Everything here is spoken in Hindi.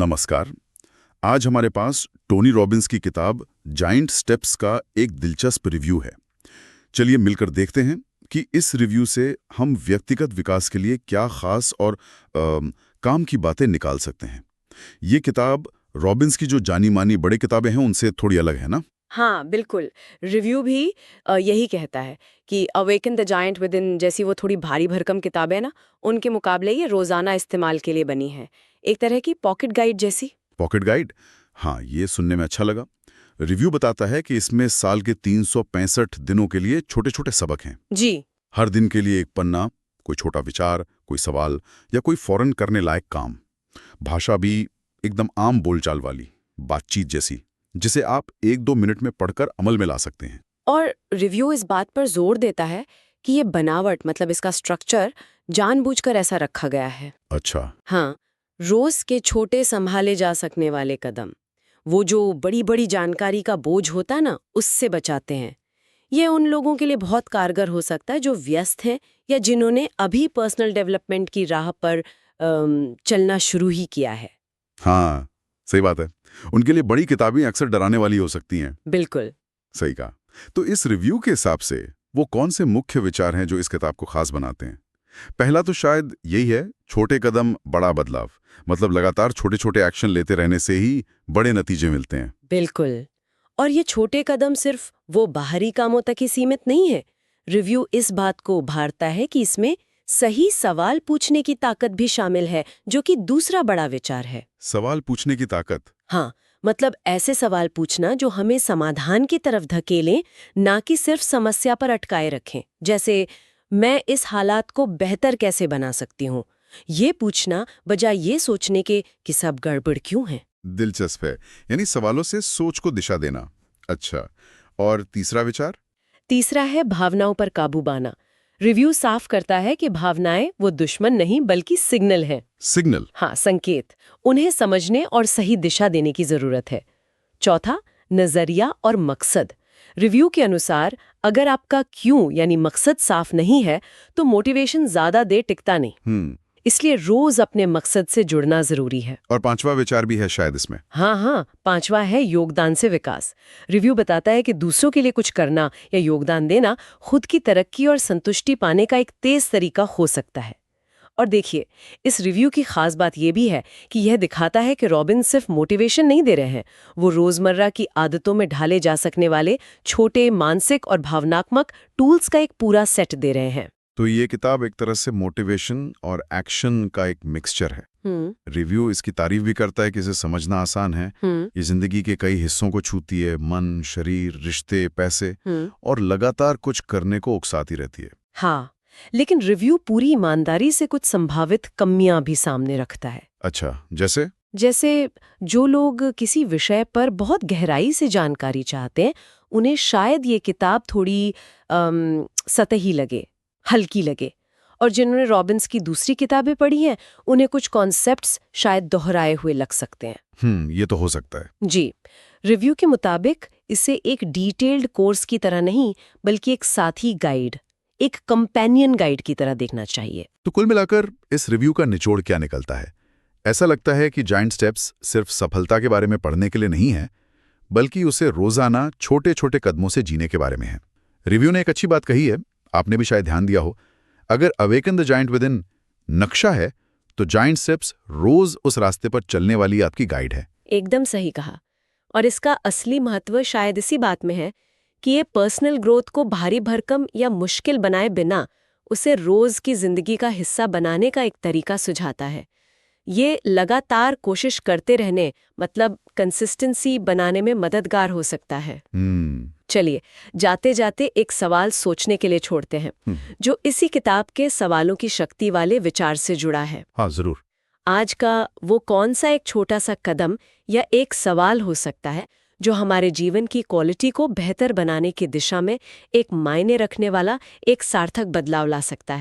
नमस्कार। आज हमारे पास टोनी रॉबिन्स की किताब जाइंट स्टेप्स का एक दिलचस्प रिव्यू है। चलिए मिलकर देखते हैं कि इस रिव्यू से हम व्यक्तिगत विकास के लिए क्या खास और काम की बातें निकाल सकते हैं। ये किताब रॉबिन्स की जो जानी मानी बड़ी किताबें हैं उनसे थोड़ी अलग है ना? हाँ, बिल्कुल। रिव्यू भी यही कहता है कि awaken the giant with in जैसी वो थोड़ी भारी भरकम किताबें हैं ना, उनके मुकाबले ये रोज़ाना इस्तेमाल के लिए बनी है। एक तरह की पॉकेट गाइड जैसी। Pocket guide? हाँ, ये सुनने में अच्छा लगा। रिव्यू बताता है कि इसमें साल के 365 दिनों के लिए छोटे छोटे सबक हैं। जी। हर दिन के लिए एक पन्ना, कोई छोटा विचार, कोई सवाल या कोई फौरन करने लायक काम। भाषा भी एकदम आम बोलचाल वाली, बातचीत जैसी, जिसे आप 1-2 मिनट में पढ़कर अमल में ला सकते हैं। और रिव्यू इस बात पर जोर देता है कि ये बनावट मतलब इसका स्ट्रक्चर जानबूझकर ऐसा रखा गया है। अच्छा। हाँ, रोज़ के छोटे संभाले जा सकने वाले कदम, वो जो बड़ी-बड़ी जानकारी का बोझ होता ना, उससे बचाते हैं। ये उन लोगों के लिए बहुत कारगर हो सकता है जो व्यस्त हैं या जिन्होंने अभी पर्सनल डेवलपमेंट की राह पर चलना शुरू ही किया है। हाँ, सही बात है। उनके लिए बड़ी किताबें अक्सर डराने वाली हो सकती हैं। बिल्कुल। सही कहा। तो इस रिव्यू के हिसाब से वो कौन से मुख्य विचार हैं जो इस किताब को खास बनाते हैं? पहला तो शायद यही है, छोटे कदम बड़ा बदलाव। मतलब लगातार छोटे छोटे एक्शन लेते रहने से ही बड़े नतीजे मिलते हैं। बिल्कुल। और ये छोटे कदम सिर्फ वो बाहरी कामों तक ही सीमित नहीं है। रिव्यू इस बात को उभारता है कि इसमें सही सवाल पूछने की ताकत भी शामिल है, जो कि दूसरा बड़ा विचार है। सवाल पूछने की ताकत। हाँ, मतलब ऐसे सवाल पूछना जो हमें समाधान की तरफ धकेलें, ना कि सिर्फ समस्या पर अटकाए रखें। जैसे, मैं इस हालात को बेहतर कैसे बना सकती हूँ? ये पूछना बजाय ये सोचने के कि सब गड़बड़ क्यों है। दिलचस्प है। यानी सवालों से सोच को दिशा देना। अच्छा, और तीसरा विचार? तीसरा है भावनाओं पर काबू पाना। रिव्यू साफ करता है कि भावनाएं वो दुश्मन नहीं बल्कि सिग्नल हैं। सिग्नल। हाँ, संकेत। उन्हें समझने और सही दिशा देने की जरूरत है। चौथा, नजरिया और मकसद। रिव्यू के अनुसार अगर आपका क्यों यानी मकसद साफ नहीं है तो मोटिवेशन ज्यादा देर टिकता नहीं। इसलिए रोज अपने मकसद से जुड़ना जरूरी है। और पांचवा विचार भी है शायद इसमें। हाँ, पांचवा है योगदान से विकास। रिव्यू बताता है कि दूसरों के लिए कुछ करना या योगदान देना खुद की तरक्की और संतुष्टि पाने का एक तेज तरीका हो सकता है। और देखिए, इस रिव्यू की खास बात यह भी है कि यह दिखाता है कि रॉबिन सिर्फ मोटिवेशन नहीं दे रहे हैं, वो रोजमर्रा की आदतों में ढाले जा सकने वाले छोटे मानसिक और भावनात्मक टूल्स का एक पूरा सेट दे रहे हैं। तो ये किताब एक तरह से मोटिवेशन और एक्शन का एक मिक्सचर है। रिव्यू इसकी तारीफ भी करता है कि इसे समझना आसान है। ये जिंदगी के कई हिस्सों को छूती है, मन, शरीर, रिश्ते, पैसे, और लगातार कुछ करने को उकसाती रहती है। हाँ, लेकिन रिव्यू पूरी ईमानदारी से कुछ संभावित कमियां भी सामने रखता है। अच्छा, जैसे जो लोग किसी विषय पर बहुत गहराई से जानकारी चाहते हैं, उन्हें शायद ये किताब थोड़ी सतही लगे, हल्की लगे। और जिन्होंने रॉबिन्स की दूसरी किताबें पढ़ी हैं, उन्हें कुछ कॉन्सेप्ट्स शायद दोहराए हुए लग सकते हैं। ये तो हो सकता है। जी, रिव्यू के मुताबिक इसे एक डिटेल्ड कोर्स की तरह नहीं, बल्कि एक साथी गाइड, एक कंपेनियन गाइड की तरह देखना चाहिए। तो कुल मिलाकर इस रिव्यू का निचोड़ क्या निकलता है? ऐसा लगता है कि जाइंट स्टेप्स सिर्फ सफलता के बारे में पढ़ने के लिए नहीं है, बल्कि उसे रोजाना छोटे छोटे कदमों से जीने के बारे में है। रिव्यू ने एक अच्छी बात कही है, आपने भी शायद ध्यान दिया हो। अगर awaken the giant with in नक्शा है, तो जाइंट स्टेप्स रोज उस रास्ते पर चलने वाली आपकी गाइड है। एकदम सही कहा। और इसका असली महत्व शायद इसी बात में है कि ये पर्सनल ग्रोथ को भारी भरकम या मुश्किल बनाए बिना उसे रोज की जिंदगी का हिस्सा बनाने का एक तरीका सुझाता है। ये लगातार कोशिश करते रहने मतलब कंसिस्टेंसी बनाने में मददगार हो सकता है। चलिए, जाते जाते एक सवाल सोचने के लिए छोड़ते हैं, जो इसी किताब के सवालों की शक्ति वाले विचार से जुड़ा है। हाँ, जरूर। आज का वो कौन सा एक छोटा सा कदम या एक सवाल हो सकता है जो हमारे जीवन की क्वालिटी को बेहतर बनाने की दिशा में एक मायने रखने वाला एक सार्थक बदलाव ला सकता है।